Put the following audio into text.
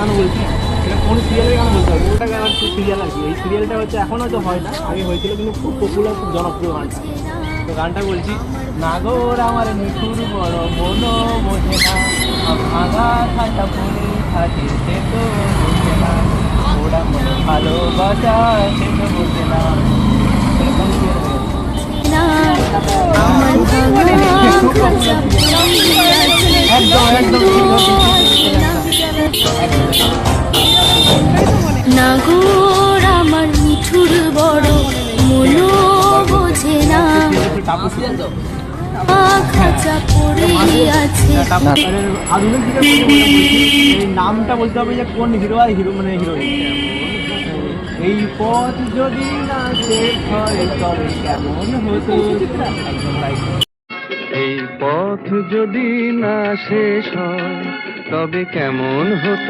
গান বলছি, এটা কোন সিরিয়ালের গান বলতে হবে, ওটা গান হচ্ছে সিরিয়াল আর কি। এই সিরিয়ালটা হচ্ছে এখন হয়তো হয় না, আগে হয়েছিল, কিন্তু খুব পপুলার, খুব জনপ্রিয় গানটা। তো গানটা বলছি, নাগর আমার নিঠুর বড় মনো বোঝে না, ভাঙা খাতা পড়ে থাকে সে তো বোঝে না, ওরা মনে ভালোবাসা সে তো বোঝে না। এরকম কি হবে? একদম একদম নাগর আমার মিঠুর বড় মনো বোঝে না, খাঁচা পড়ে আছে। আধুনিক এই নামটা বলতে হবে যে কোন হিরো আর হিরো মানে হিরোইন। এই পথ যদি না শেষ হয় তবে কেমন হতো, একদম রাইট। এই পথ যদি না শেষ হয় তবে কেমন হতো।